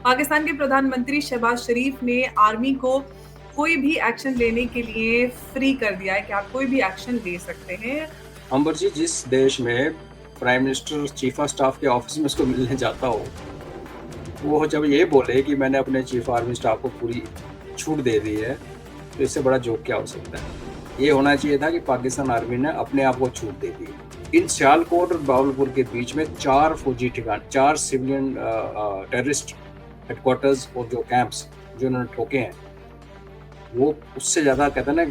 पाकिस्तान के प्रधानमंत्री शहबाज शरीफ ने आर्मी को कोई भी एक्शन लेने के लिए फ्री कर दिया है कि आप कोई भी एक्शन ले सकते हैं। अंबर जी, जिस देश में prime minister chief of staff के ऑफिस में उसको मिलने जाता हो, वो जब ये बोले कि मैंने अपने चीफ आर्मी स्टाफ को पूरी छूट दे दी है, तो इससे बड़ा जोक क्या हो सकता है। ये होना चाहिए था कि पाकिस्तान आर्मी ने अपने आप को छूट दे दी। इन सियालकोट और बावलपुर के बीच में 4 फौजी ठिकाने, 4 सिविलियन टेररिस्ट हेडक्वार्टर्स और जो कैंप्स जो उन्होंने ठोके हैं, वो उससे ज़्यादा कहते हैं ना,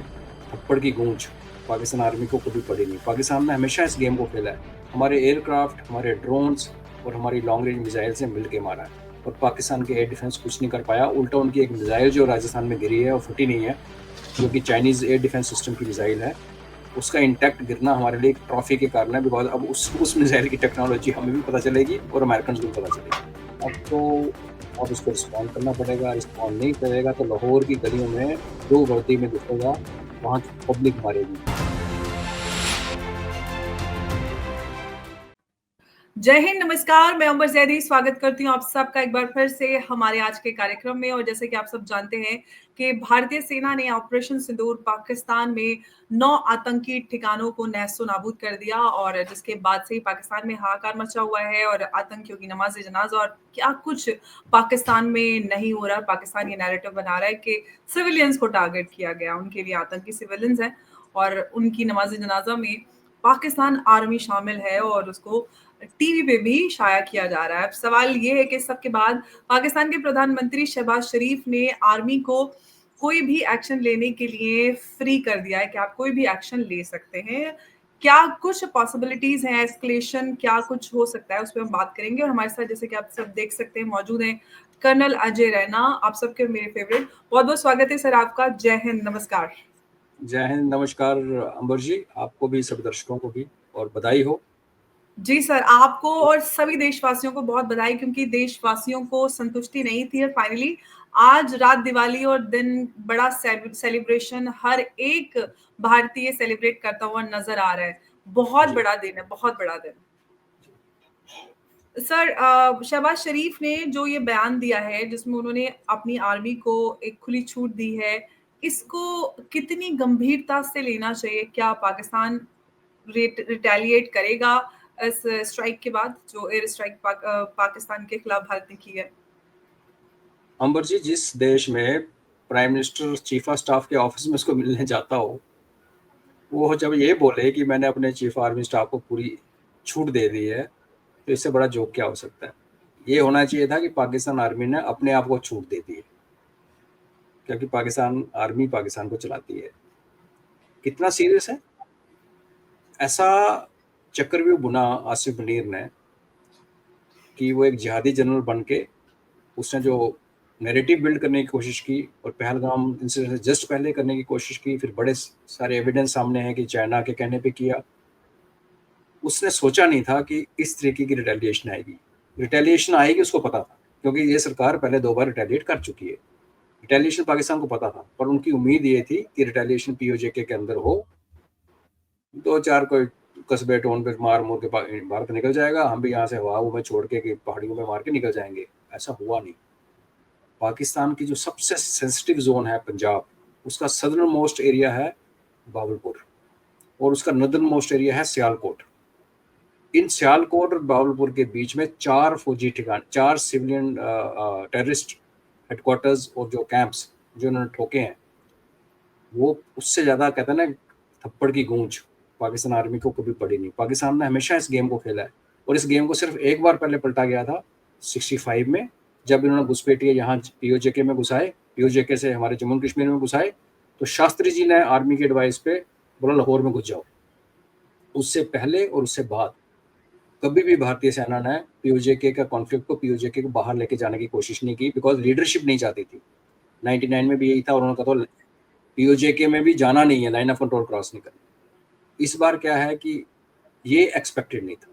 थप्पड़ की गूंज पाकिस्तान आर्मी को कभी पड़ी नहीं। पाकिस्तान ने हमेशा इस गेम को खेला है, हमारे एयरक्राफ्ट, हमारे ड्रोन्स और हमारी लॉन्ग रेंज मिसाइल से मिल के मारा है, और पाकिस्तान के एयर डिफेंस कुछ नहीं कर पाया। उल्टा उनकी एक मिसाइल जो राजस्थान में गिरी है वो फटी नहीं है, जो कि चाइनीज़ एयर डिफेंस सिस्टम की मिसाइल है। उसका इंटैक्ट गिरना हमारे लिए एक ट्रॉफी के कारण है, बिकॉज अब उस मिसाइल की टेक्नोलॉजी हमें भी पता चलेगी और अमेरिकन को भी पता चलेगी। अब तो अब उसको रिस्पॉन्ड करना पड़ेगा। रिस्पॉन्ड नहीं करेगा तो लाहौर की गलियों में दो वर्दी में दिखेगा, वहाँ की पब्लिक मारेगी। जय हिंद, नमस्कार। मैं अंबर जैदी स्वागत करती हूँ आप सबका एक बार फिर से हमारे आज के कार्यक्रम में। और जैसे कि आप सब जानते हैं कि भारतीय सेना ने ऑपरेशन सिंदूर पाकिस्तान में 9 आतंकी ठिकानों को नहसो नाबूद कर दिया, और जिसके बाद से ही पाकिस्तान में हाहाकार मचा हुआ है और आतंकियों की नमाज जनाजा और क्या कुछ पाकिस्तान में नहीं हो रहा। पाकिस्तान ये नैरेटिव बना रहा है कि सिविलियंस को टारगेट किया गया, उनके लिए आतंकी सिविलियंस हैं और उनकी नमाज जनाजा में पाकिस्तान आर्मी शामिल है और उसको टीवी पे भी शाया किया जा रहा है। अब सवाल ये है कि इस सब के बाद पाकिस्तान के प्रधानमंत्री शहबाज शरीफ ने आर्मी को कोई भी एक्शन लेने के लिए फ्री कर दिया है कि आप कोई भी एक्शन ले सकते हैं। क्या कुछ पॉसिबिलिटीज हैं, एस्केलेशन क्या कुछ हो सकता है, उस पर हम बात करेंगे। और हमारे साथ जैसे कि आप सब देख सकते हैं मौजूद हैं कर्नल अजय रैना, आप सबके मेरे फेवरेट। बहुत बहुत स्वागत है सर आपका। जय हिंद, नमस्कार। जय हिंद, नमस्कार अंबर जी, आपको भी, सब दर्शकों को भी, और बधाई हो। जी सर, आपको और सभी देशवासियों को बहुत बधाई, क्योंकि देशवासियों को संतुष्टि नहीं थी और फाइनली आज रात दिवाली और दिन बड़ा सेलिब्रेशन हर एक भारतीय सेलिब्रेट करता हुआ नजर आ रहा है। बहुत जी, बड़ा दिन है, बहुत बड़ा दिन। सर, शहबाज शरीफ ने जो ये बयान दिया है जिसमें उन्होंने अपनी आर्मी को एक खुली छूट दी है, इसको कितनी गंभीरता से लेना चाहिए? क्या पाकिस्तान रिटेलिएट करेगा इस स्ट्राइक के बाद, जो एयर स्ट्राइक पाकिस्तान के खिलाफ भारत ने की है? अंबर जी, जिस देश में prime minister chief of staff के ऑफिस में उसको मिलने जाता हो, वो जब ये बोले कि मैंने अपने चीफ आर्मी स्टाफ को पूरी छूट दे दी है, तो इससे बड़ा जोक क्या हो सकता है। ये होना चाहिए था कि पाकिस्तान आर्मी ने अपने आप को छूट दे दी है, क्योंकि पाकिस्तान आर्मी पाकिस्तान को चलाती है। कितना सीरियस है ऐसा चक्रव्यूह बुना आसिफ मुनीर ने, कि वो एक जिहादी जनरल बन के उसने जो नैरेटिव बिल्ड करने की कोशिश की और पहलगाम इंसिडेंट से जस्ट पहले करने की कोशिश की, फिर बड़े सारे एविडेंस सामने हैं कि चाइना के कहने पे किया। उसने सोचा नहीं था कि इस तरीके की रिटेलिएशन आएगी। रिटेलिएशन आएगी उसको पता था, क्योंकि ये सरकार पहले 2 बार रिटेलिएट कर चुकी है। रिटेलिएशन पाकिस्तान को पता था, पर उनकी उम्मीद ये थी कि रिटेलिएशन पीओजेके के अंदर हो, 2-4 कोई कस्बे टोन पे मार मूर के भारत निकल जाएगा, हम भी यहाँ से हवा में छोड़ के कि पहाड़ियों में मार के निकल जाएंगे। ऐसा हुआ नहीं। पाकिस्तान की जो सबसे सेंसिटिव जोन है पंजाब, उसका सदर्न मोस्ट एरिया है बावलपुर, और उसका नदर्न मोस्ट एरिया है सियालकोट। इन सियालकोट और बावलपुर के बीच में 4 फौजी ठिकाने, 4 सिविलियन टेररिस्ट हेडक्वार्टर्स और जो कैंप्स जो उन्होंने ठोके हैं, वो उससे ज़्यादा कहते हैं ना, थप्पड़ की गूंज पाकिस्तान आर्मी को कभी पड़ी नहीं। पाकिस्तान ने हमेशा इस गेम को खेला है, और इस गेम को सिर्फ एक बार पहले पलटा गया था 65 में, जब इन्होंने घुसपैठिए यहाँ पीओजेके में घुसाए, पीओजेके से हमारे जम्मू कश्मीर में घुसाए, तो शास्त्री जी ने आर्मी की एडवाइस पे बोला लाहौर में घुस जाओ। उससे पहले और उससे बाद कभी भी भारतीय सेना ने पीओजेके का कॉन्फ्लिक्ट को, पीओजेके को बाहर लेके जाने की कोशिश नहीं की, बिकॉज लीडरशिप नहीं चाहती थी। 99 में भी यही था, और उन्होंने कहा था पीओजेके में भी जाना नहीं है, लाइन ऑफ कंट्रोल क्रॉस नहीं करनी। इस बार क्या है कि ये एक्सपेक्टेड नहीं था।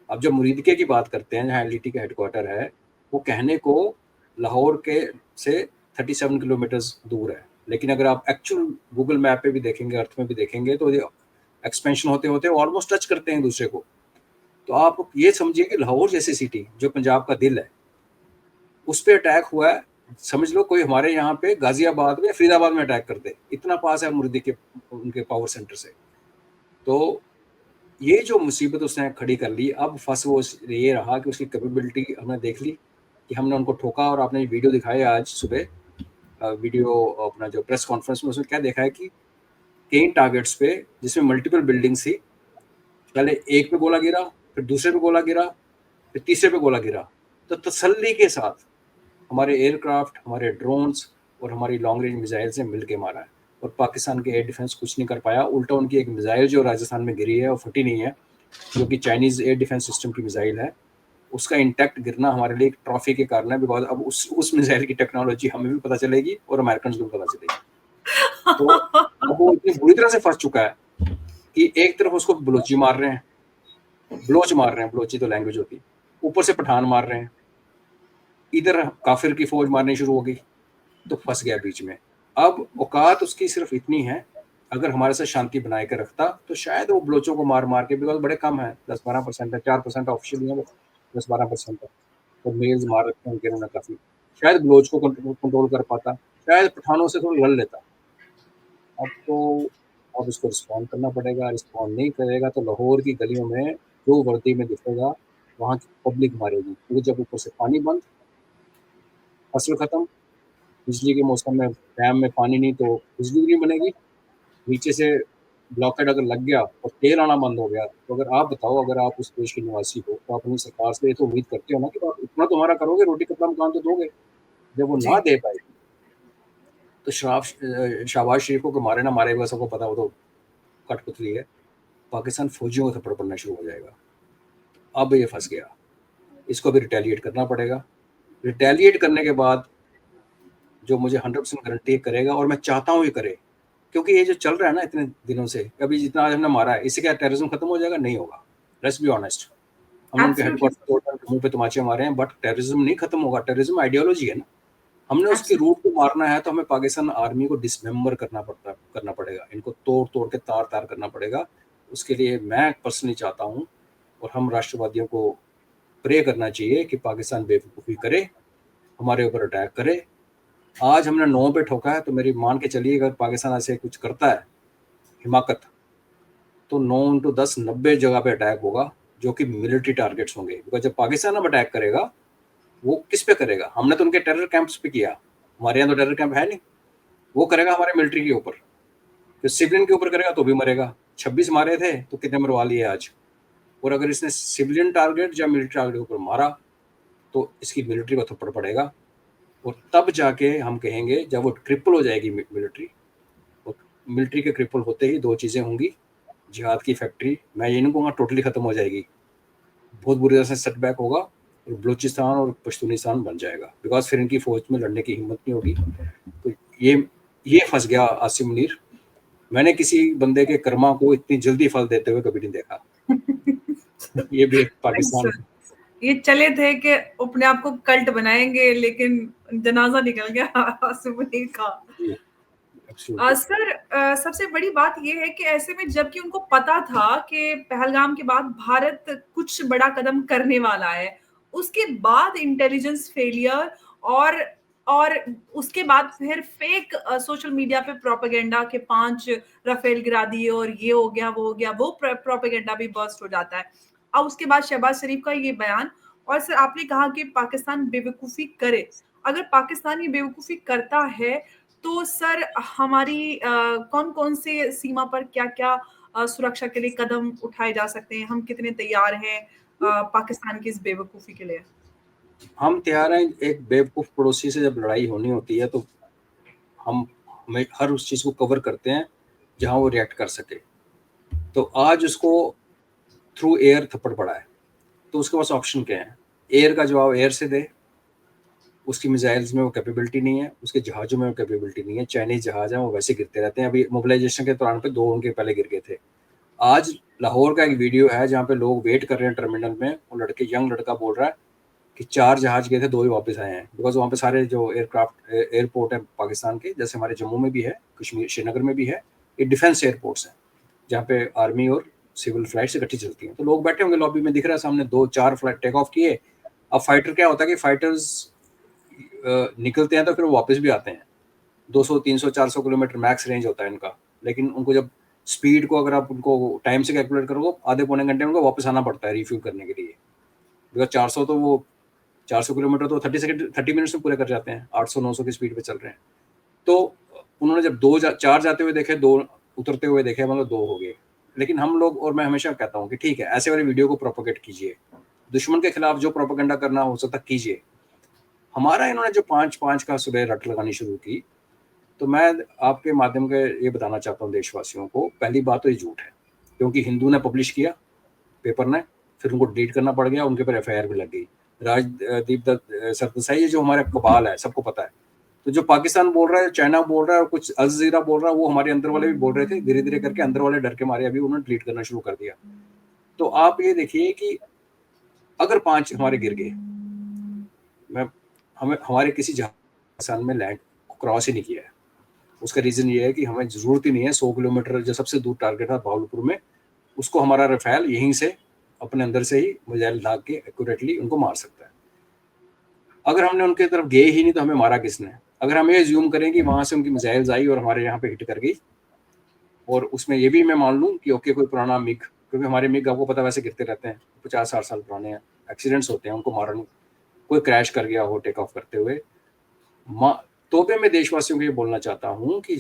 अब जब मुरीदके की बात करते हैं, जहाँ एलटीटी का हेडक्वार्टर है, वो कहने को लाहौर के से 37 किलोमीटर्स दूर है, लेकिन अगर आप एक्चुअल गूगल मैप पे भी देखेंगे, अर्थ में भी देखेंगे, तो ये एक्सपेंशन होते होते ऑलमोस्ट टच करते हैं दूसरे को। तो आप ये समझिए कि लाहौर जैसी सिटी जो पंजाब का दिल है, उस पे अटैक हुआ है, समझ लो कोई हमारे यहाँ पे गाजियाबाद में, फरीदाबाद में अटैक कर दे, इतना पास है मुर्दी के उनके पावर सेंटर से। तो ये जो मुसीबत उसने खड़ी कर ली, अब फंस वो ये रहा कि उसकी कैपेबिलिटी हमने देख ली कि हमने उनको ठोका। और आपने वीडियो दिखाया आज सुबह, वीडियो अपना जो प्रेस कॉन्फ्रेंस में, उसमें क्या देखा है कि कई टारगेट्स पे जिसमें मल्टीपल बिल्डिंग्स थी, पहले एक पे गोला गिरा, फिर दूसरे पे गोला गिरा, फिर तीसरे पे गोला गिरा। तो तसल्ली के साथ हमारे एयरक्राफ्ट, हमारे ड्रोन्स और हमारी लॉन्ग रेंज मिसाइल से मिल के मारा है। और पाकिस्तान के एयर डिफेंस कुछ नहीं कर पाया। उल्टा उनकी एक मिसाइल जो राजस्थान में गिरी है वो फटी नहीं है, जो कि चाइनीज एयर डिफेंस सिस्टम की मिसाइल है, उसका इंटैक्ट गिरना हमारे लिए एक ट्रॉफी के कारण है। बिकॉज अब उस मिसाइल की टेक्नोलॉजी हमें भी पता चलेगी और अमेरिकन को भी पता चलेगी। तो अब वो इतनी बुरी तरह से फंस चुका है कि एक तरफ उसको बलोची मार रहे हैं, बलोची तो लैंग्वेज होती, ऊपर से पठान मार रहे हैं, इधर काफिर की फौज मारनी शुरू हो गई, तो फंस गया बीच में। अब औकात उसकी सिर्फ इतनी है, अगर हमारे साथ शांति बनाए के रखता तो शायद वो बलोचों को मार मार के, बिकॉज बड़े कम है, 10-12% है, 4% ऑफिशियल है, 10-12% है, तो मेल्स मार रखे हैं उनके, उन्होंने काफी, शायद बलोच को कंट्रोल कर पाता, शायद पठानों से थोड़ा लड़ लेता। अब तो अब उसको रिस्पॉन्ड करना पड़ेगा। रिस्पॉन्ड नहीं करेगा तो लाहौर की गलियों में जो वर्दी में दिखेगा वहाँ की पब्लिक मारेगी, क्योंकि जब ऊपर से पानी बंद, फसल खत्म, बिजली के मौसम में डैम में पानी नहीं तो बिजली नहीं बनेगी, नीचे से ब्लॉकेड अगर लग गया और तेल आना बंद हो गया, तो अगर आप बताओ, अगर आप उस देश के निवासी हो तो आप अपनी सरकार से ये तो उम्मीद करते हो ना कि आप इतना तुम्हारा करोगे, रोटी कपड़ा मकान तो दोगे। जब वो ना जी। दे पाए तो शहबाज शरीफ को मारे ना मारे, वो सबको पता, वो तो कठपुतली है। पाकिस्तान फौजियों का थप्पड़ पड़ना शुरू हो जाएगा। अब ये फंस गया, इसको भी रिटेलिएट करना पड़ेगा। रिटेलिएट करने के बाद जो मुझे 100% गारंटी करेगा, और मैं चाहता हूँ ये करे, क्योंकि ये जो चल रहा है ना इतने दिनों से, अभी जितना आज हमने मारा है, इससे क्या टेररिज्म खत्म हो जाएगा? नहीं होगा। लेट्स बी ऑनेस्ट, हमने उनके एब्सोल्युटली। हेडक्वार्टर तोड़कर मुंह पे तमाचे मारे हैं, बट टेररिज्म नहीं खत्म होगा। टेररिज्म आइडियोलॉजी है ना, हमने उसके एब्सोल्युटली। रूट को मारना है तो हमें पाकिस्तान आर्मी को डिसमेंबर करना पड़ेगा, इनको तोड़ तोड़ के तार तार करना पड़ेगा। उसके लिए मैं पर्सनली चाहता हूँ, और हम राष्ट्रवादियों को प्रे करना चाहिए कि पाकिस्तान बेवकूफ़ी करे, हमारे ऊपर अटैक करे। आज हमने 9 पे ठोका है, तो मेरी मान के चलिए अगर पाकिस्तान ऐसे कुछ करता है हिमाकत, तो 9 इंटू 10 90 जगह पे अटैक होगा, जो कि मिलिट्री टारगेट्स होंगे। बिकॉज जब पाकिस्तान अब अटैक करेगा, वो किस पे करेगा? हमने तो उनके टेरर कैंप्स पे किया, हमारे यहाँ तो टेरर कैंप है नहीं। वो करेगा हमारे मिलिट्री के ऊपर, फिर सिविलियन के ऊपर करेगा तो भी मरेगा। 26 मारे थे तो कितने मरवा लिए आज। और अगर इसने सिविलियन टारगेट या मिलिट्री टारगेट के ऊपर मारा तो इसकी मिलिट्री को थप्पड़ पड़ेगा। और तब जाके हम कहेंगे, जब वो ट्रिपल हो जाएगी मिलिट्री, और मिलिट्री के ट्रिपल होते ही दो चीज़ें होंगी, जिहाद की फैक्ट्री, मैं ये नहीं कहूँगा टोटली ख़त्म हो जाएगी, बहुत बुरी तरह से सेटबैक होगा, और बलूचिस्तान और पश्तूनिस्तान बन जाएगा, बिकॉज फिर इनकी फौज में लड़ने की हिम्मत नहीं होगी। तो ये फंस गया आसिम मुनीर। मैंने किसी बंदे के कर्मा को इतनी जल्दी फल देते हुए कभी नहीं देखा। ये भी एक नहीं पाकिस्तान सर, ये चले थे कि अपने आप को कल्ट बनाएंगे, लेकिन जनाजा निकल गया आसिम मुनीर का। सर, सबसे बड़ी बात ये है कि ऐसे में जबकि उनको पता था कि पहलगाम के बाद भारत कुछ बड़ा कदम करने वाला है, उसके बाद इंटेलिजेंस फेलियर, और और उसके बाद फिर फेक सोशल मीडिया पे प्रोपेगेंडा के 5 राफेल गिरा दिए और ये हो गया वो हो गया, वो प्रोपेगेंडा भी बर्स्ट हो जाता है। अब उसके बाद शहबाज शरीफ का ये बयान, और सर आपने कहा कि पाकिस्तान बेवकूफी करे, अगर पाकिस्तान ये बेवकूफी करता है तो सर हमारी कौन-कौन से सीमा पर क्या-क्या सुरक्षा के लिए कदम उठाए जा सकते हैं? हम कितने तैयार हैं पाकिस्तान की इस बेवकूफ़ी के लिए? हम तैयार हैं। एक बेवकूफ़ पड़ोसी से जब लड़ाई होनी होती है तो हमें हर उस चीज़ को कवर करते हैं जहां वो रिएक्ट कर सके। तो आज उसको थ्रू एयर थप्पड़ पड़ा है, तो उसके पास ऑप्शन क्या है? एयर का जवाब एयर से दे, उसकी मिसाइल्स में वो कैपेबिलिटी नहीं है, उसके जहाज़ों में वो कैपेबिलिटी नहीं है। चाइनीज जहाज़ हैं वो वैसे गिरते रहते हैं। अभी मोबिलाइजेशन के दौरान पे 2 उनके पहले गिर गए थे। आज लाहौर का एक वीडियो है जहाँ पे लोग वेट कर रहे हैं टर्मिनल में, वो यंग लड़का बोल रहा है कि 4 जहाज गए थे, 2 ही वापस आए हैं। बिकॉज वहाँ पे सारे जो एयरपोर्ट है पाकिस्तान के, जैसे हमारे जम्मू में भी है, कश्मीर श्रीनगर में भी है, ये डिफेंस एयरपोर्ट्स हैं जहाँ पे आर्मी और सिविल फ्लाइट्स इकट्ठी चलती हैं। तो लोग बैठे होंगे लॉबी में, दिख रहा है सामने 2-4 फ्लाइट टेक ऑफ किए। अब फाइटर क्या होता है कि फाइटर्स निकलते हैं तो फिर वो वापस भी आते हैं। 200, 300, 400 किलोमीटर मैक्स रेंज होता है इनका, लेकिन उनको जब स्पीड को अगर आप उनको टाइम से कैलकुलेट करोगे, आधे पौने घंटे में उनको वापस आना पड़ता है रिफ्यूल करने के लिए। बिकॉज 400 तो वो 400 किलोमीटर तो 30 मिनट्स में पूरे कर जाते हैं, 800 900 की स्पीड पे चल रहे हैं। तो उन्होंने जब चार जाते हुए देखे, 2 उतरते हुए देखे, मतलब 2 हो गए। लेकिन हम लोग, और मैं हमेशा कहता हूँ कि ठीक है, ऐसे वाले वीडियो को प्रोपोगेट कीजिए, दुश्मन के खिलाफ जो प्रोपेगेंडा करना हो सकता कीजिए। हमारा इन्होंने जो 5-5 का सुबह रट लगानी शुरू की, तो मैं आपके माध्यम के ये बताना चाहता हूँ देशवासियों को, पहली बात तो ये झूठ है, क्योंकि हिंदू ने पब्लिश किया पेपर ने, फिर उनको डिलीट करना पड़ गया, उनके ऊपर FIR भी लग गई। राजदीप सरदेसाई जो हमारे कबाल है, सबको पता है। तो जो पाकिस्तान बोल रहा है, चाइना बोल रहा है, और कुछ अल जजीरा बोल रहा है, वो हमारे अंदर वाले भी बोल रहे थे। धीरे धीरे करके अंदर वाले डर के मारे अभी उन्होंने डिलीट करना शुरू कर दिया। तो आप ये देखिए कि अगर 5 हमारे गिर गए, हमारे किसी जहाज में लैंड क्रॉस ही नहीं किया है। उसका रीजन ये है कि हमें जरूरत ही नहीं है। 100 किलोमीटर जो सबसे दूर टारगेट था भावलपुर में, उसको हमारा रफेल यहीं से अपने अंदर से ही मिसाइल दाग के एक्यूरेटली उनको मार सकता है। अगर हमने उनके तरफ गए ही नहीं तो हमें मारा किसने? अगर हम ये ज्यूम करें कि वहां से उनकी मिसाइल्स आई और हमारे यहाँ पे हिट कर गई, और उसमें ये भी मैं मान लूँ कि ओके कोई पुराना मिग, क्योंकि हमारे मिग आपको पता वैसे गिरते रहते हैं, 50-60 साल पुराने हैं, एक्सीडेंट्स होते हैं, उनको मारने, कोई क्रैश कर गया हो टेक ऑफ करते हुए, तो भी मैं देशवासियों को ये बोलना चाहता हूँ कि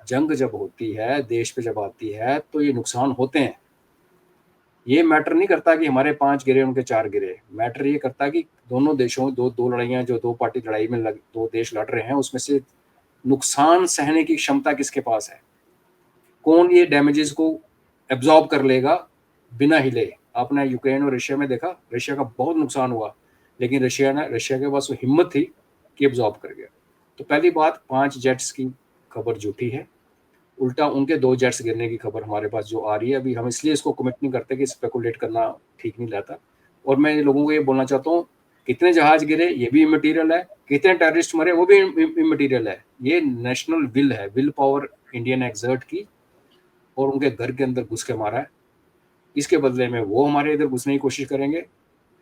जंग जब होती है, देश पे जब आती है, तो ये नुकसान होते हैं। ये मैटर नहीं करता कि हमारे 5 गिरे उनके 4 गिरे, मैटर ये करता कि दोनों देशों, दो लड़ाइयाँ, जो 2 पार्टी लड़ाई में 2 देश लड़ रहे हैं, उसमें से नुकसान सहने की क्षमता किसके पास है? कौन ये डैमेजेस को एब्जॉर्ब कर लेगा बिना हिले? आपने यूक्रेन और रशिया में देखा, रशिया का बहुत नुकसान हुआ, लेकिन रशिया के पास वो हिम्मत थी कि एब्जॉर्ब कर गया। तो पहली बात, 5 जेट्स की खबर झूठी है। उल्टा उनके 2 जेट्स गिरने की खबर हमारे पास जो आ रही है, अभी हम इसलिए इसको कमिट नहीं करते कि स्पेकुलेट करना ठीक नहीं रहता। और मैं लोगों को ये बोलना चाहता हूँ, कितने जहाज गिरे ये भी इमटेरियल है, कितने टेररिस्ट मरे वो भी इमटेरियल है। ये नेशनल विल है, विल पावर इंडिया ने एक्सर्ट की और उनके घर के अंदर घुस के मारा है। इसके बदले में वो हमारे इधर घुसने की कोशिश करेंगे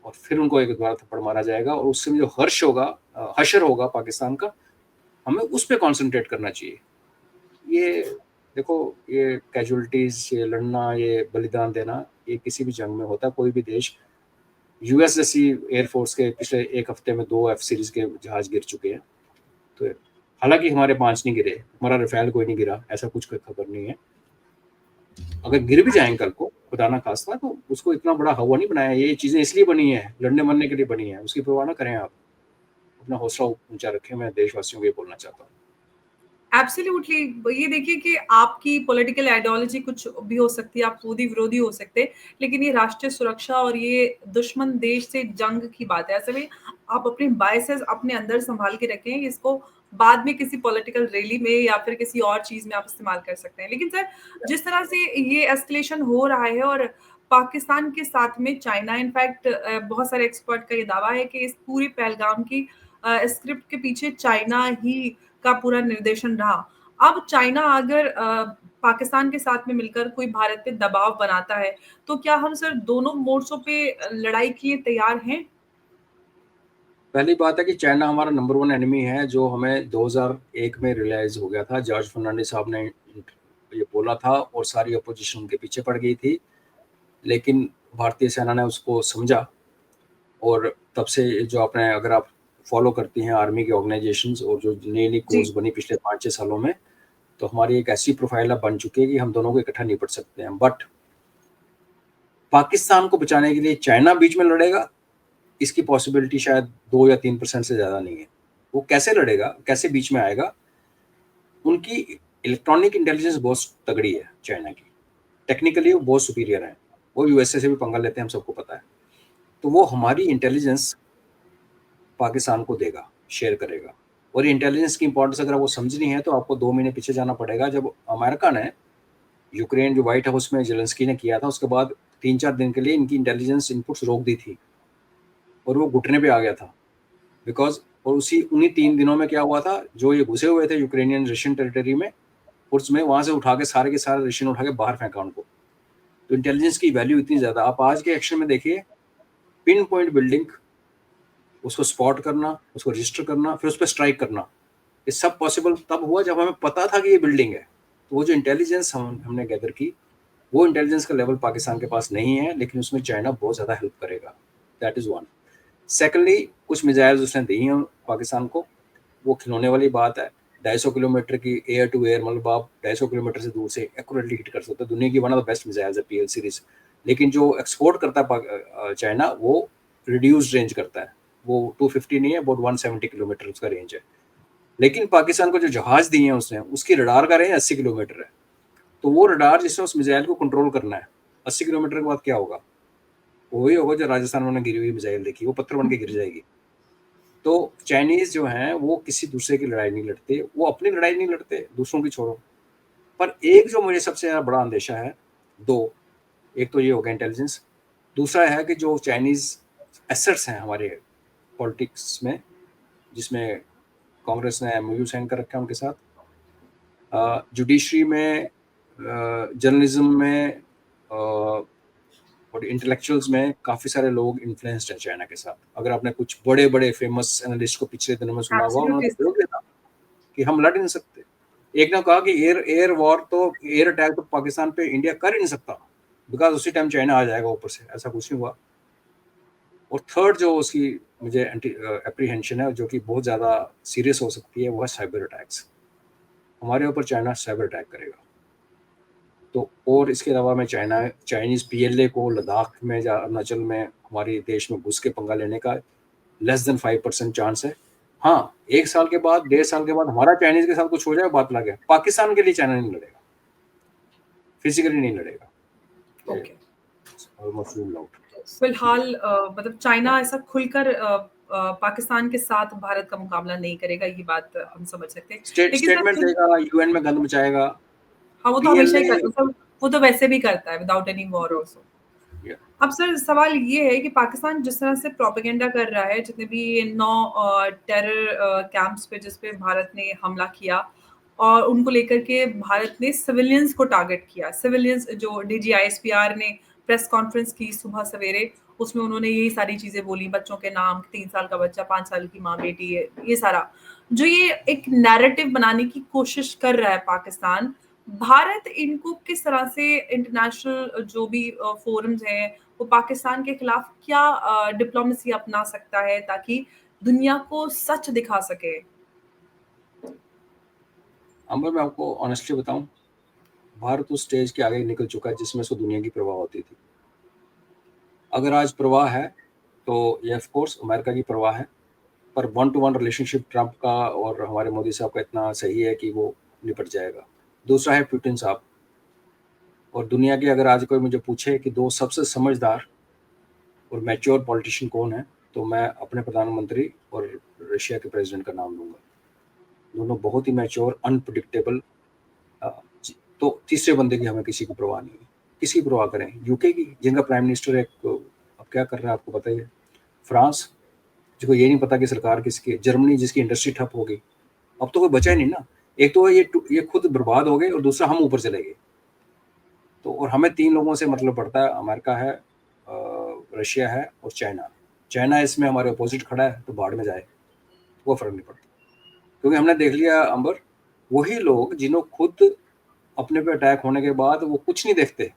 और फिर उनको एक दोबारा थप्पड़ मारा जाएगा, और उससे जो हर्ष होगा, हशर होगा पाकिस्तान का, हमें उस पर कॉन्सेंट्रेट करना चाहिए। ये देखो, ये कैजुअलिटीज, ये लड़ना, ये बलिदान देना, ये किसी भी जंग में होता है। कोई भी देश, US जैसी एयरफोर्स के पिछले 1 हफ्ते में 2 F सीरीज के जहाज गिर चुके हैं। तो हालांकि हमारे 5 नहीं गिरे, हमारा रफेल कोई नहीं गिरा, ऐसा कुछ कोई खबर नहीं है। अगर गिर भी जाएंगे कल को, खुदा ना खास्ता, तो उसको इतना बड़ा हवा नहीं बनाया। ये चीजें इसलिए बनी है, लड़ने मरने के लिए बनी है, उसकी परवाह ना करें आप, अपना हौसला ऊंचा रखें। मैं देशवासियों को ये बोलना चाहता हूँ। एब्सोल्युटली। ये देखिए कि आपकी पॉलिटिकल आइडियोलॉजी कुछ भी हो सकती है, आप मोदी विरोधी हो सकते हैं, लेकिन ये राष्ट्रीय सुरक्षा और ये दुश्मन देश से जंग की बात है। ऐसे में आप अपने बायसेस अपने अंदर संभाल के रखें, इसको बाद में किसी पॉलिटिकल रैली में या फिर किसी और चीज में आप इस्तेमाल कर सकते हैं। लेकिन सर, जिस तरह से ये एस्केलेशन हो रहा है और पाकिस्तान के साथ में चाइना, इनफैक्ट बहुत सारे एक्सपर्ट का ये दावा है कि इस पूरी पहलगाम की स्क्रिप्ट के पीछे चाइना ही का पूरा निर्देशन रहा। अब चाइना अगर पाकिस्तान के साथ में मिलकर कोई भारत पे दबाव बनाता है, तो क्या हम सर दोनों मोर्चों पे लड़ाई के लिए तैयार हैं? पहली बात है कि चाइना हमारा नंबर 1 एनिमी है, जो हमें 2001 में रियलाइज हो गया था। जॉर्ज फर्नांडिस साहब ने ये बोला था और सारी अपोजिशन उनके पीछे पड़ गई थी, लेकिन भारतीय सेना ने उसको समझा। और तब से जो आपने, अगर आप फॉलो करती हैं आर्मी के ऑर्गेनाइजेशंस और जो नई नई कोर्स बनी पिछले 5-6 सालों में, तो हमारी एक ऐसी प्रोफाइल अब बन चुकी है कि हम दोनों को इकट्ठा निपट सकते हैं। बट पाकिस्तान को बचाने के लिए चाइना बीच में लड़ेगा, इसकी पॉसिबिलिटी शायद 2 या 3% से ज़्यादा नहीं है। वो कैसे लड़ेगा, कैसे बीच में आएगा? उनकी इलेक्ट्रॉनिक इंटेलिजेंस बहुत तगड़ी है चाइना की, टेक्निकली वो बहुत सुपीरियर है। वो USA से भी पंगा लेते हैं, हम सबको पता है। तो वो हमारी इंटेलिजेंस पाकिस्तान को देगा, शेयर करेगा। और इंटेलिजेंस की इंपॉर्टेंस अगर वो समझनी है तो आपको 2 महीने पीछे जाना पड़ेगा, जब अमेरिका ने यूक्रेन जो व्हाइट हाउस में जेलेंस्की ने किया था, उसके बाद 3-4 दिन के लिए इनकी इंटेलिजेंस इनपुट्स रोक दी थी और वो घुटने पे आ गया था। बिकॉज और उन्हीं 3 दिनों में क्या हुआ था, जो ये घुसे हुए थे यूक्रेनियन रशियन टेरिटरी में, उसमें वहां से उठा के सारे के सारे रशियन उठा के बाहर फेंका उनको। तो इंटेलिजेंस की वैल्यू इतनी ज्यादा, आप आज के एक्शन में देखिए, पिन पॉइंट बिल्डिंग उसको स्पॉट करना, उसको रजिस्टर करना, फिर उस पर स्ट्राइक करना, ये सब पॉसिबल तब हुआ जब हमें पता था कि ये बिल्डिंग है। तो वो जो इंटेलिजेंस हमने गैदर की, वो इंटेलिजेंस का लेवल पाकिस्तान के पास नहीं है, लेकिन उसमें चाइना बहुत ज़्यादा हेल्प करेगा। That is one. सेकेंडली, कुछ मिसाइल्स उसने दी हैं पाकिस्तान को, वो खिलौने वाली बात है। 250 किलोमीटर की एयर टू एयर, मतलब आप 250 किलोमीटर से दूर से एक्यूरेटली हिट कर सकते हो। दुनिया की one of the best missiles है PL सीरीज। लेकिन जो एक्सपोर्ट करता है चाइना, वो रिड्यूस्ड रेंज करता है। वो 250 नहीं है, बहुत 170 किलोमीटर उसका रेंज है। लेकिन पाकिस्तान को जो जहाज दिए हैं उसने, उसकी रडार का रेंज 80 किलोमीटर है। तो वो रडार जिसने उस मिसाइल को कंट्रोल करना है, 80 किलोमीटर के बाद क्या होगा? वही होगा जो राजस्थान में गिरी हुई मिसाइल देखी, वो पत्थर बन के गिर जाएगी। तो चाइनीज जो हैं वो किसी दूसरे की लड़ाई नहीं लड़ते, वो अपनी लड़ाई नहीं लड़ते, दूसरों की छोड़ो। पर एक जो मुझे सबसे ज़्यादा बड़ा अंदेशा है, दो, एक तो ये हो गया इंटेलिजेंस, दूसरा है कि जो चाइनीज एसेट्स हैं हमारे पॉलिटिक्स में, जिसमें कांग्रेस ने MOU साइन कर रखा है उनके साथ, जुडिशरी में, जर्नलिज्म में, और इंटेलेक्चुअल्स में काफ़ी सारे लोग इन्फ्लुएंस्ड हैं चाइना के साथ। अगर आपने कुछ बड़े बड़े फेमस एनालिस्ट को पिछले दिनों में सुना होगा, उन्होंने एब्सोल्युटली तो बोल दिया था कि हम लड़ ही नहीं सकते। एक ने कहा कि एयर वॉर तो, एयर अटैक तो पाकिस्तान पे इंडिया कर ही नहीं सकता, बिकॉज उसी टाइम चाइना आ जाएगा ऊपर से। ऐसा कुछ नहीं हुआ। और थर्ड जो उसकी मुझे एप्रीहेंशन है, जो कि बहुत ज़्यादा सीरियस हो सकती है, वो है साइबर अटैक्स। हमारे ऊपर चाइना साइबर अटैक करेगा। तो और इसके अलावा मैं चाइनीज़ PLA को लद्दाख में या अरुणाचल में हमारे देश में घुस के पंगा लेने का लेस देन 5% चांस है। हाँ, 1 साल के बाद, 1.5 साल के बाद हमारा चाइनीज के साथ कुछ हो जाए, बात लगे। पाकिस्तान के लिए चाइना नहीं लड़ेगा, फिजिकली नहीं लड़ेगा। ओके। Almost ruled out. फिलहाल मतलब चाइना ऐसा खुलकर पाकिस्तान के साथ भारत का मुकाबला नहीं करेगा, ये बात हम समझ सकते हैं। लेकिन सर स्टेटमेंट देगा, UN में गंद मचाएगा। हाँ, वो तो हमेशा ही PLA, करता है, मतलब वो तो वैसे भी करता है विदाउट एनी वॉर आल्सो। अब सर सवाल ये है कि पाकिस्तान जिस तरह से प्रोपेगेंडा कर रहा है, जितने भी ये 9 टेरर कैंप्स पे जिस पे भारत ने हमला किया और उनको लेकर के भारत ने सिविलियंस को टारगेट किया। सिविलियंस, जो DGISPR ने प्रेस कॉन्फ्रेंस की सुबह सवेरे, उसमें उन्होंने यही सारी चीजें बोली, बच्चों के नाम, 3 साल का बच्चा, 5 साल की माँ बेटी है, ये सारा जो ये एक नैरेटिव बनाने की कोशिश कर रहा है पाकिस्तान। भारत इनको किस तरह से इंटरनेशनल जो भी फोरम्स हैं, वो पाकिस्तान के खिलाफ क्या डिप्लोमेसी अपना सकता है ताकि दुनिया को सच दिखा सके? अंबर, मैं आपको ऑनेस्टली बताऊं, भारत उस स्टेज के आगे निकल चुका है जिसमें उसको दुनिया की परवाह होती थी। अगर आज परवाह है तो ये ऑफ कोर्स अमेरिका की परवाह है, पर 1-to-1 रिलेशनशिप ट्रंप का और हमारे मोदी साहब का इतना सही है कि वो निपट जाएगा। दूसरा है पुतिन साहब। और दुनिया के, अगर आज कोई मुझे पूछे कि 2 सबसे समझदार और मैच्योर पॉलिटिशियन कौन है, तो मैं अपने प्रधानमंत्री और रशिया के प्रेसिडेंट का नाम लूँगा। दोनों बहुत ही मैच्योर, अनप्रेडिक्टेबल। तो तीसरे बंदे की हमें किसी की परवाह नहीं है। किसी की परवाह करें? यूके की, जिनका प्राइम मिनिस्टर एक, अब क्या कर रहा है आपको पता ही है। फ्रांस, जिसको ये नहीं पता कि सरकार किसकी है। जर्मनी, जिसकी इंडस्ट्री ठप हो गई। अब तो कोई बचा ही नहीं ना। एक तो ये खुद बर्बाद हो गए, और दूसरा हम ऊपर चले गए। तो और हमें 3 लोगों से मतलब पड़ता है, अमेरिका है, रशिया है और चाइना। चाइना इसमें हमारे अपोजिट खड़ा है, तो बाढ़ में जाए, वो फर्क नहीं पड़ता। क्योंकि हमने देख लिया अंबर, वही लोग जिन्हों खुद अपने पे अटैक होने के बाद वो कुछ नहीं देखते,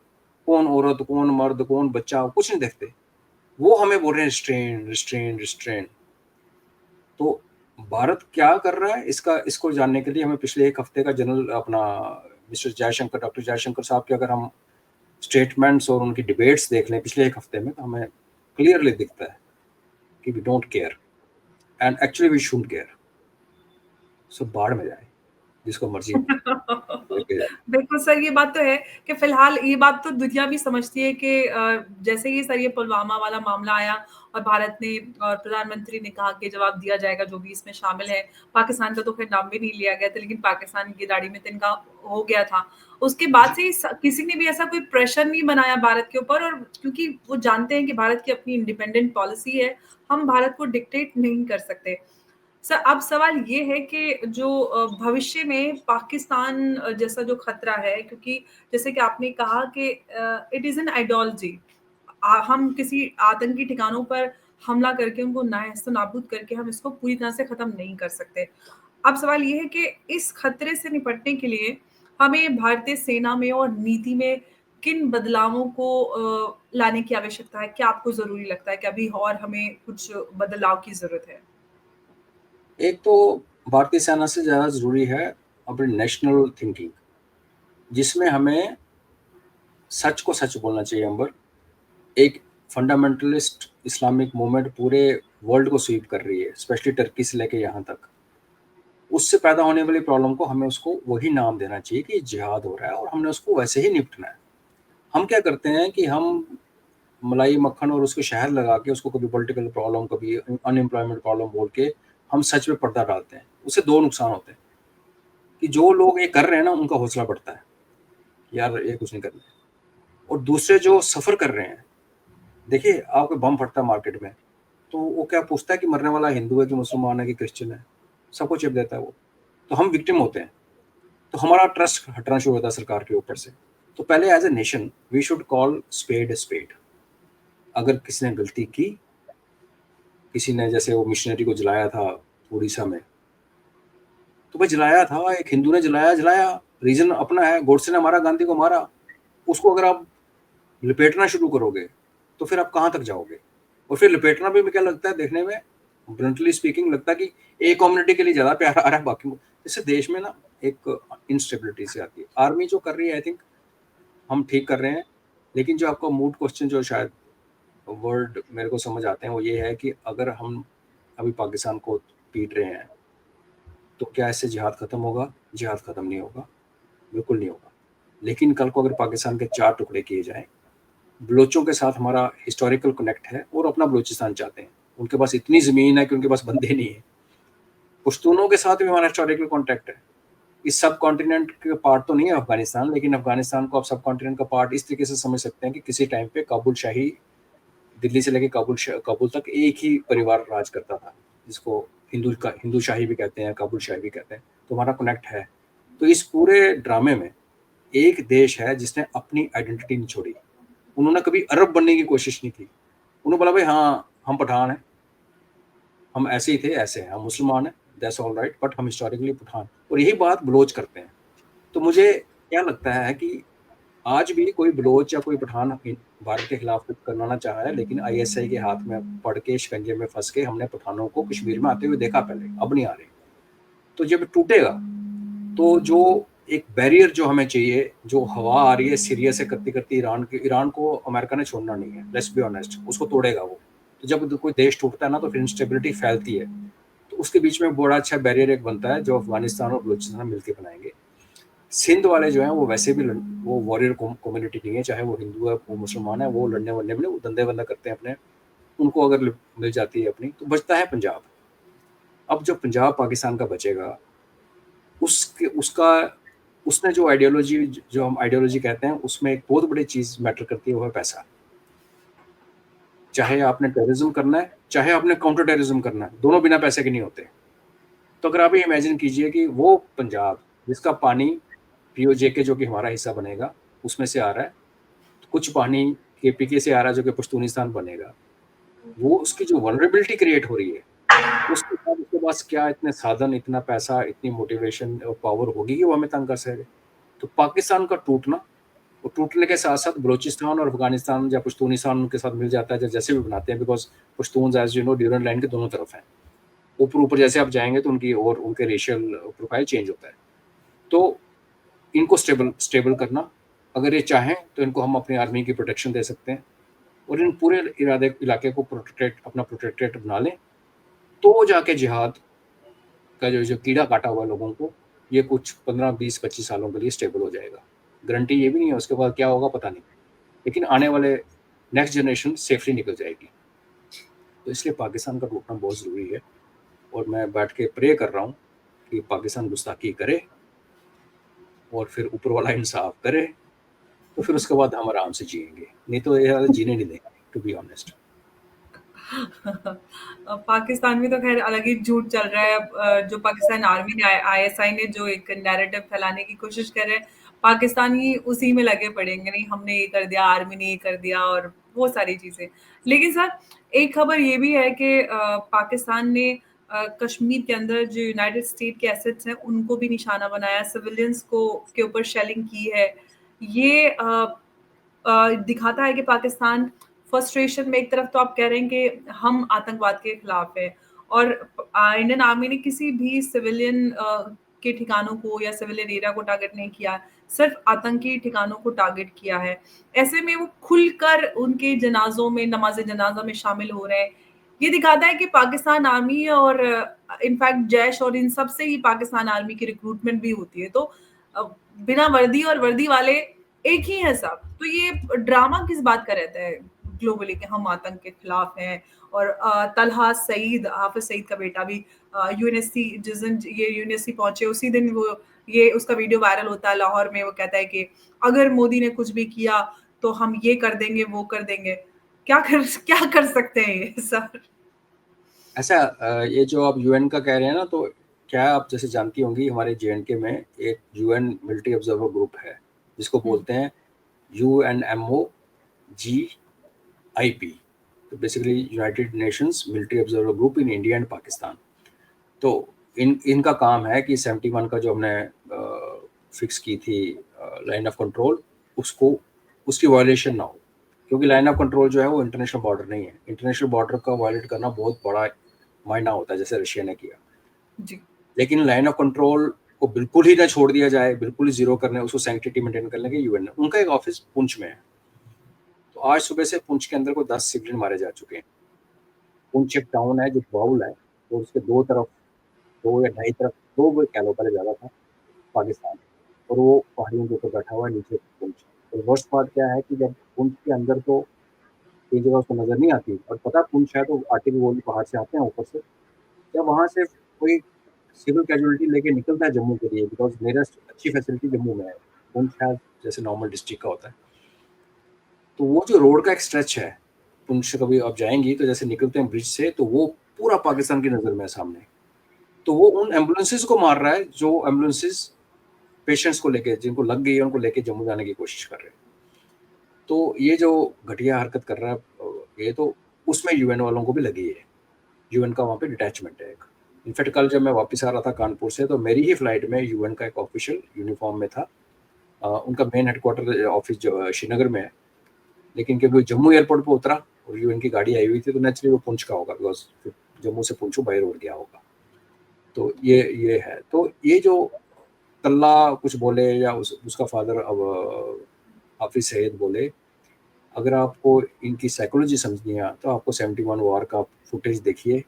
कौन औरत, कौन मर्द, कौन बच्चा, कुछ नहीं देखते, वो हमें बोल रहे हैं रिस्ट्रेन रिस्ट्रेन रिस्ट्रेन। तो भारत क्या कर रहा है, इसको जानने के लिए हमें पिछले 1 हफ्ते का जनरल अपना डॉक्टर जयशंकर साहब के अगर हम स्टेटमेंट्स और उनकी डिबेट्स देख लें पिछले 1 हफ्ते में, तो हमें क्लियरली दिखता है कि we don't care, and actually we should care. So बाढ़ में जाए, जिसको मर्जी लेके जाए। बिल्कुल सर, ये बात तो है कि फिलहाल ये बात तो दुनिया भी समझती है कि जैसे ही सर ये पुलवामा वाला मामला आया और भारत ने और प्रधानमंत्री ने कहा कि जवाब दिया जाएगा जो भी इसमें शामिल है। पाकिस्तान का तो फिर नाम भी नहीं लिया गया था, लेकिन पाकिस्तान की दाढ़ी में तिनका हो गया था। उसके बाद से किसी ने भी ऐसा कोई प्रेशर नहीं बनाया भारत के ऊपर, और क्योंकि वो जानते हैं कि भारत की अपनी इंडिपेंडेंट पॉलिसी है, हम भारत को डिक्टेट नहीं कर सकते। सर अब सवाल ये है कि जो भविष्य में पाकिस्तान जैसा जो खतरा है, क्योंकि जैसे कि आपने कहा कि इट इज एन आइडियोलॉजी, हम किसी आतंकी ठिकानों पर हमला करके उनको नाबूद करके हम इसको पूरी तरह से खत्म नहीं कर सकते। अब सवाल ये है कि इस खतरे से निपटने के लिए हमें भारतीय सेना में और नीति में किन बदलावों को लाने की आवश्यकता है? क्या आपको ज़रूरी लगता है कि अभी और हमें कुछ बदलाव की ज़रूरत है? एक तो भारतीय सेना से ज़्यादा ज़रूरी है अपनी नेशनल थिंकिंग, जिसमें हमें सच को सच बोलना चाहिए अंबर। एक फंडामेंटलिस्ट इस्लामिक मूवमेंट पूरे वर्ल्ड को स्वीप कर रही है, स्पेशली टर्की से लेके यहाँ तक। उससे पैदा होने वाली प्रॉब्लम को हमें उसको वही नाम देना चाहिए कि जिहाद हो रहा है, और हमने उसको वैसे ही निपटना है। हम क्या करते हैं कि हम मलाई मक्खन और उसको शहद लगा के उसको कभी पॉलिटिकल प्रॉब्लम, कभी अनएम्प्लॉयमेंट प्रॉब्लम बोल के हम सच पे पर्दा डालते हैं। उससे दो नुकसान होते हैं कि जो लोग ये कर रहे हैं ना, उनका हौसला बढ़ता है, यार ये कुछ नहीं करना। और दूसरे जो सफ़र कर रहे हैं, देखिए आपका बम फटता है मार्केट में, तो वो क्या पूछता है कि मरने वाला हिंदू है कि मुसलमान है कि क्रिश्चियन है, सबको चिप देता है वो। तो हम विक्टिम होते हैं, तो हमारा ट्रस्ट हटना शुरू होता है सरकार के ऊपर से। तो पहले as a nation we should call spade a spade. अगर किसी ने गलती की, किसी ने जैसे वो मिशनरी को जलाया था उड़ीसा में, तो भाई जलाया था, एक हिंदू ने जलाया जलाया, रीजन अपना है, गोडसे ने मारा, गांधी को मारा। उसको अगर आप लपेटना शुरू करोगे तो फिर आप कहाँ तक जाओगे? और फिर लपेटना भी क्या लगता है देखने में, ब्लंटली स्पीकिंग, लगता है कि एक कम्युनिटी के लिए ज़्यादा प्यार आ रहा है बाकी को। इससे देश में ना एक इंस्टेबिलिटी से आती है। आर्मी जो कर रही है, आई थिंक हम ठीक कर रहे हैं, लेकिन जो आपका मूड क्वेश्चन जो शायद वर्ड मेरे को समझ आते हैं, वो ये है कि अगर हम अभी पाकिस्तान को पीट रहे हैं, तो क्या इससे जिहाद खत्म होगा? जिहाद खत्म नहीं होगा, बिल्कुल नहीं होगा। लेकिन कल को अगर पाकिस्तान के 4 टुकड़े किए जाएँ, बलोचों के साथ हमारा हिस्टोरिकल कनेक्ट है और अपना बलूचिस्तान चाहते हैं। उनके पास इतनी ज़मीन है कि उनके पास बंदे नहीं है। पश्तूनों के साथ भी हमारा हिस्टोरिकल कॉन्टैक्ट है। इस सब कॉन्टिनेंट के पार्ट तो नहीं है अफगानिस्तान, लेकिन अफगानिस्तान को आप सब कॉन्टिनेंट का पार्ट इस तरीके से समझ सकते हैं कि किसी टाइम पे काबुल शाही, दिल्ली से लेके काबुल तक एक ही परिवार राज करता था, जिसको हिंदू शाही भी कहते हैं, काबुल शाही भी कहते हैं। तो हमारा कनेक्ट है। तो इस पूरे ड्रामे में एक देश है जिसने अपनी आइडेंटिटी नहीं छोड़ी। उन्होंने कभी अरब बनने की कोशिश नहीं की। उन्होंने बोला भाई हाँ हम पठान हैं, हम ऐसे ही थे, ऐसे हैं, हम मुसलमान हैं, दैट्स ऑल राइट, बट हम हिस्टोरिकली पठान। और यही बात बलोच करते हैं। तो मुझे क्या लगता है कि आज भी कोई बलोच या कोई पठान भारत के खिलाफ कुछ करना चाहा है, लेकिन आईएसआई के हाथ में पड़ के, शिकंजे में फंस के हमने पठानों को कश्मीर में आते हुए देखा पहले, अब नहीं आ रहे। तो जब टूटेगा, तो जो एक बैरियर जो हमें चाहिए, जो हवा आ रही है सीरिया से करती करती ईरान को अमेरिका ने छोड़ना नहीं है, लेट्स बी ऑनेस्ट, उसको तोड़ेगा वो। तो जब कोई देश टूटता है ना, तो फिर इंस्टेबिलिटी फैलती है। तो उसके बीच में बड़ा अच्छा बैरियर एक बनता है, जो अफगानिस्तान और बलूचिस्तान मिलकर बनाएंगे। सिंध वाले जो हैं वो वैसे भी वो वॉरियर कम्युनिटी नहीं है, चाहे वो हिंदू है वो मुसलमान है, वो लड़ने वड़ने में धंधे बंदा करते हैं अपने। उनको अगर मिल जाती है अपनी, तो बचता है पंजाब। अब जब पंजाब पाकिस्तान का बचेगा, उसके उसका उसने जो आइडियोलॉजी, जो हम आइडियोलॉजी कहते हैं, उसमें एक बहुत बड़ी चीज़ मैटर करती है, वो है पैसा। चाहे आपने टेररिज्म करना है, चाहे आपने काउंटर टेररिज्म करना है, दोनों बिना पैसे के नहीं होते। तो अगर आप ये इमेजिन कीजिए कि वो पंजाब जिसका पानी पीओजे जो कि हमारा हिस्सा बनेगा, उसमें से आ रहा है, तो कुछ पानी केपीके से आ रहा है जो कि पश्तूनिस्तान बनेगा, वो उसकी जो वनरेबिलिटी क्रिएट हो रही है, उसके बाद उसके पास क्या इतने साधन, इतना पैसा, इतनी मोटिवेशन और पावर होगी कि वो हमें तंग कर सके। तो पाकिस्तान का टूटना, और टूटने के साथ साथ बलोचिस्तान और अफगानिस्तान या पश्तूनिस्तान उनके साथ मिल जाता है, जैसे भी बनाते हैं, because Pashtun as you know Durand Line के दोनों तरफ हैं। ऊपर ऊपर जैसे आप जाएंगे तो उनकी और उनके रेशियल प्रोफाइल चेंज होता है। तो इनको स्टेबल करना, अगर ये चाहें तो इनको हम अपनी आर्मी की प्रोटेक्शन दे सकते हैं, और इन पूरे इलाके को अपना प्रोटेक्टेड बना लें, तो जाके जिहाद का जो कीड़ा काटा हुआ लोगों को, ये कुछ 15 20 25 सालों के लिए स्टेबल हो जाएगा। गारंटी ये भी नहीं है उसके बाद क्या होगा पता नहीं, लेकिन आने वाले नेक्स्ट जनरेशन सेफली निकल जाएगी। तो इसलिए पाकिस्तान का टूटना बहुत ज़रूरी है, और मैं बैठ के प्रे कर रहा हूँ कि पाकिस्तान गुस्ताखी करे और फिर ऊपर वाला इंसाफ करे, तो फिर उसके बाद हम आराम से जिएंगे, नहीं तो ये जीने नहीं देंगे, टू बी ऑनेस्ट। पाकिस्तान में तो खैर अलग ही झूठ चल रहा है। जो पाकिस्तान आर्मी ने, आईएसआई ने जो एक नैरेटिव फैलाने की कोशिश कर रहे हैं, पाकिस्तानी उसी में लगे पड़ेंगे, नहीं हमने ये कर दिया, आर्मी ने ये कर दिया और वो सारी चीजें। लेकिन सर, एक खबर ये भी है कि पाकिस्तान ने कश्मीर के अंदर जो यूनाइटेड स्टेट के एसेट्स हैं उनको भी निशाना बनाया, सिविलियंस को के ऊपर शेलिंग की है। ये दिखाता है कि पाकिस्तान फ्रस्ट्रेशन में, एक तरफ तो आप कह रहे हैं कि हम आतंकवाद के खिलाफ है, और इंडियन आर्मी ने किसी भी सिविलियन के ठिकानों को या सिविलियन एरिया को टारगेट नहीं किया, सिर्फ आतंकी ठिकानों को टारगेट किया है। ऐसे में वो खुलकर उनके जनाजों में, नमाज जनाजा में शामिल हो रहे हैं। ये दिखाता है कि पाकिस्तान आर्मी और इनफैक्ट जैश और इन सब से ही पाकिस्तान आर्मी की रिक्रूटमेंट भी होती है। तो अ, बिना वर्दी और वर्दी वाले एक ही है सब। तो ये ड्रामा किस बात का रहता है ग्लोबली कि हम आतंक के खिलाफ हैं। और तलहा सईद, हाफिज सईद का बेटा भी यूएनएससी, जिस दिन ये यूएनएससी पहुंचे उसी दिन वो, ये उसका वीडियो वायरल होता है लाहौर में। वो कहता है कि अगर मोदी ने कुछ भी किया तो हम ये कर देंगे, वो कर देंगे। क्या कर सकते हैं ये सर? ऐसा ये जो आप यूएन का कह रहे हैं ना, तो क्या आप जैसे जानती होंगी हमारे जेएनके में एक यूएन मिलिट्री ऑब्जर्वर ग्रुप है जिसको हम्म, बोलते हैं UNMOGIP। तो basically United Nations military observer group in India and Pakistan. तो इनका काम है कि 71 का जो हमने फिक्स की थी लाइन ऑफ कंट्रोल, उसको उसकी वायलेशन ना हो, क्योंकि लाइन ऑफ कंट्रोल जो है वो इंटरनेशनल बॉर्डर नहीं है। इंटरनेशनल बॉर्डर का वायलेट करना बहुत बड़ा मायना होता है, जैसे रशिया ने किया। जी। लेकिन लाइन ऑफ कंट्रोल को बिल्कुल ही ना छोड़ दिया जाए, बिल्कुल ही जीरो करने, उसको सैंक्टिटी मेंटेन करने के यूएन ने, उनका एक ऑफिस पुंछ में है। तो आज सुबह से पुंछ के अंदर को 10 सिविलियन मारे जा चुके हैं। पुंछ एक टाउन है जो बाउल है, तो उसके दो तरफ, दो या ढाई तरफ, दो कह लो, पहले ज्यादा था पाकिस्तान, और वो पहाड़ियों के ऊपर बैठा हुआ है नीचे पुंछ। और वर्स्ट पार्ट क्या है कि जब पुंछ के अंदर तो कई जगह उसको नजर नहीं आती, और पता पुंछ है तो आर्टिलरी गोली पहाड़ से आते हैं ऊपर से, जब वहां से कोई सिविल कैजुअलिटी लेके निकलता है जम्मू के लिए, बिकॉज नियरेस्ट अच्छी फैसिलिटी जम्मू में है, पुंछ है जैसे नॉर्मल डिस्ट्रिक्ट का होता है। तो वो जो रोड का एक स्ट्रेच है पुंछ से, कभी आप जाएंगी तो जैसे निकलते हैं ब्रिज से, तो वो पूरा पाकिस्तान की नजर में है सामने। तो वो उन एम्बुलेंसेज को मार रहा है जो एम्बुलेंसेज पेशेंट्स को लेके, जिनको लग गई है, उनको लेके जम्मू जाने की कोशिश कर रहे हैं। तो ये जो घटिया हरकत कर रहा है ये, तो उसमें यूएन वालों को भी लगी है। यूएन का वहाँ पे डिटैचमेंट है एक। इनफैक्ट कल जब मैं वापस आ रहा था कानपुर से, तो मेरी ही फ्लाइट में यूएन का एक ऑफिशियल यूनिफॉर्म में था। उनका मेन हेडक्वार्टर ऑफिस जो श्रीनगर में है, लेकिन क्योंकि वो जम्मू एयरपोर्ट पे उतरा और यूएन की गाड़ी आई हुई थी, तो नेचुरली वो पुंछ का होगा, बिकॉज जम्मू से पुंछ बाहर उड़ गया होगा। तो ये है। तो ये जो तल्ला कुछ बोले या उसका फादर अब हाफिज सईद बोले, अगर आपको इनकी साइकोलॉजी समझनी है तो आपको 71 वॉर का फुटेज देखिए,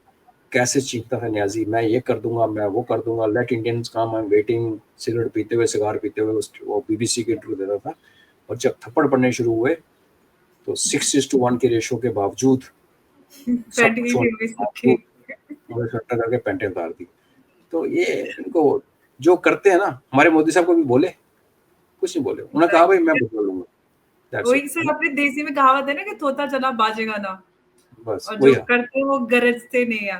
कैसे चीखता था न्याजी, मैं ये कर दूंगा, मैं वो कर दूंगा, let Indians come, I am waiting, cigarette पीते हुए, सिगार पीते हुए वो बीबीसी के इंटरव्यू देता था। और जब थप्पड़ पड़ने शुरू हुए तो 6:1 के रेशो के बावजूद सब पैंट कुछ की होने थी के सबकी। बावजूद उन्होंने सट्टा करके पेंटें उतार दी। तो ये इनको जो करते हैं ना, हमारे मोदी साहब को भी बोले, कुछ नहीं बोले, उन्होंने कहा भाई मैं बदला लूंगा, दैट्स इट, वही है सर, ना। अपनी देसी में कहावत है ना कि तोता चला बाजेगा ना। बस और वही जो है, करते हैं वो गरजते नहीं है।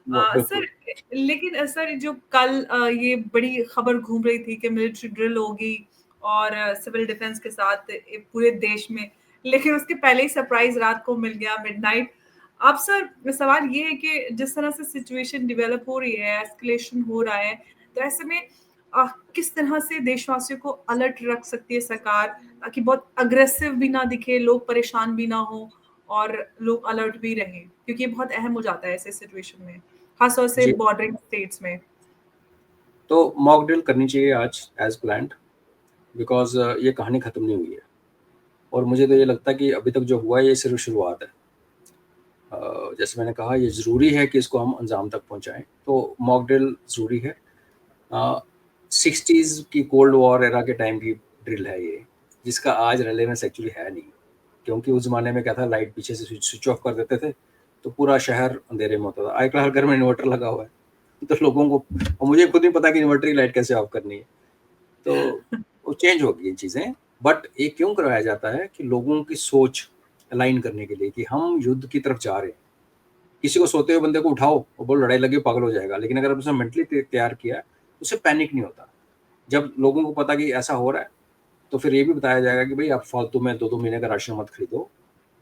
बिल्कुल। सर, लेकिन सर जो कल ये बड़ी खबर घूम रही थी कि मिलिट्री ड्रिल होगी और सिविल डिफेंस के साथ पूरे देश में, लेकिन उसके पहले ही सरप्राइज रात को मिल गया, मिडनाइट। अब सर सवाल ये है कि जिस तरह से सिचुएशन डेवलप हो रही है, एस्केलेशन हो रहा है, तो ऐसे में किस तरह से देशवासियों को अलर्ट रख सकती है सरकार, ताकि बहुत अग्रेसिव भी ना दिखे, लोग परेशान भी ना हो और लोग अलर्ट भी रहें, क्योंकि ये बहुत अहम हो जाता है ऐसे सिचुएशन में, खासतौर से जी, बॉर्डरिंग स्टेट्स में। तो मॉक ड्रिल करनी चाहिए आज एज प्लान्ड, बिकॉज ये कहानी खत्म नहीं हुई है। और मुझे तो ये लगता है कि अभी तक जो हुआ है ये सिर्फ शुरुआत है। जैसे मैंने कहा, ये ज़रूरी है कि इसको हम अंजाम तक पहुंचाएं, तो मॉक ड्रिल ज़रूरी है। 60s की कोल्ड वॉर एरा के टाइम की ड्रिल है ये, जिसका आज रेलेवेंस एक्चुअली है नहीं, क्योंकि उस ज़माने में क्या था, लाइट पीछे से स्विच ऑफ कर देते थे तो पूरा शहर अंधेरे में होता था। आजकल हर घर में इन्वर्टर लगा हुआ है, तो लोगों को, और मुझे खुद नहीं पता कि इन्वर्टर की लाइट कैसे ऑफ करनी है। तो वो चेंज हो गई ये चीज़ें। बट ये क्यों करवाया जाता है कि लोगों की सोच अलाइन करने के लिए कि हम युद्ध की तरफ जा रहे हैं। किसी को सोते हुए बंदे को उठाओ और बोलो लड़ाई लगी, पागल हो जाएगा, लेकिन अगर उसने मेंटली तैयार किया है, उससे पैनिक नहीं होता। जब लोगों को पता कि ऐसा हो रहा है, तो फिर ये भी बताया जाएगा कि भाई आप फालतू में 2-2 महीने का राशन मत खरीदो,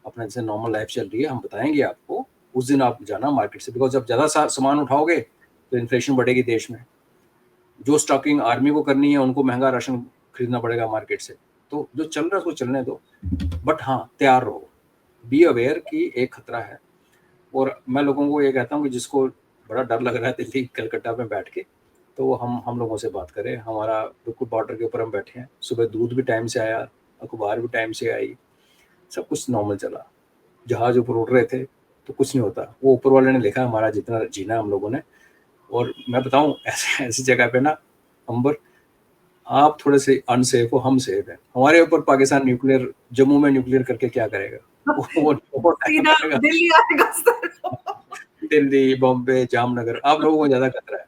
अपना जैसे नॉर्मल लाइफ चल रही है, हम बताएंगे आपको उस दिन आप जाना मार्केट से, बिकॉज जब ज़्यादा सामान उठाओगे तो इन्फ्लेशन बढ़ेगी देश में। जो स्टॉकिंग आर्मी को करनी है उनको महंगा राशन खरीदना पड़ेगा मार्केट से। तो जो चल रहा है उसको चलने दो, बट हाँ तैयार रहो, बी अवेयर कि एक खतरा है। और मैं लोगों को ये कहता हूँ कि जिसको बड़ा डर लग रहा है दिल्ली कलकत्ता में बैठ के, तो वो हम लोगों से बात करें। हमारा बिल्कुल बॉर्डर के ऊपर हम बैठे हैं, सुबह दूध भी टाइम से आया, अखबार भी टाइम से आई, सब कुछ नॉर्मल चला। जहाज ऊपर उड़ रहे थे तो कुछ नहीं होता, वो ऊपर वाले ने लिखा हमारा जितना जीना हम लोगों ने। और मैं बताऊं ऐसी जगह पे ना अंबर, आप थोड़े से अनसेफ हो, हम सेफ हैं। हमारे ऊपर पाकिस्तान न्यूक्लियर, जम्मू में न्यूक्लियर करके क्या करेगा? वो सीधा करेगा दिल्ली आएगा सर। दिल्ली, बॉम्बे, जामनगर, आप लोगों को ज्यादा खतरा है।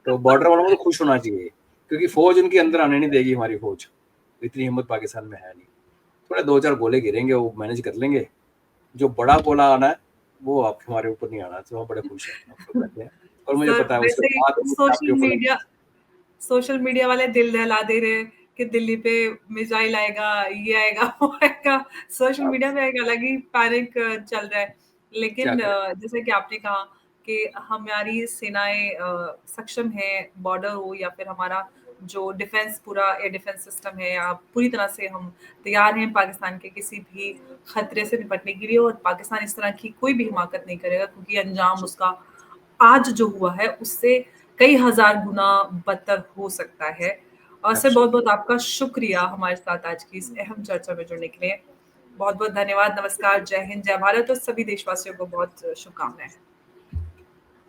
तो बॉर्डर वालों को तो खुश होना चाहिए, क्योंकि फौज उनके अंदर आने नहीं देगी। हमारी फौज इतनी हिम्मत पाकिस्तान में है नहीं। थोड़े 2-4 गोले गिरेंगे, वो मैनेज कर लेंगे। जो बड़ा गोला आना है वो आप हमारे ऊपर नहीं आना, तो हम बड़े खुश हैं, आप लोग रहते हैं। और मुझे सर पता है उसके वैसे बाद आपके ऊपर सोशल मीडिया वाले दिल दहला दे रहे हैं कि दिल्ली पे मिसाइल आएगा, ये आएगा, वो आएगा। सोशल आप मीडिया पे एक अलग ही पैनिक चल रहा है। क्या लेकिन करें। जैसे कि आपने कहा कि हमारी सेनाएं सक्षम है, बॉर्डर हो या फिर हमारा जो डिफेंस, पूरा एयर डिफेंस सिस्टम है, आप पूरी तरह से हम तैयार हैं पाकिस्तान के किसी भी खतरे से निपटने के लिए। और पाकिस्तान इस तरह की कोई भी हिमाकत नहीं करेगा, क्योंकि अंजाम उसका आज जो हुआ है उससे कई हजार गुना बदतर हो सकता है। और सर बहुत एब्सोल्युटली। बहुत आपका शुक्रिया हमारे साथ आज की इस अहम चर्चा में जुड़ने के लिए। बहुत बहुत धन्यवाद। नमस्कार, जय हिंद, जय भारत और सभी देशवासियों को बहुत शुभकामनाएं।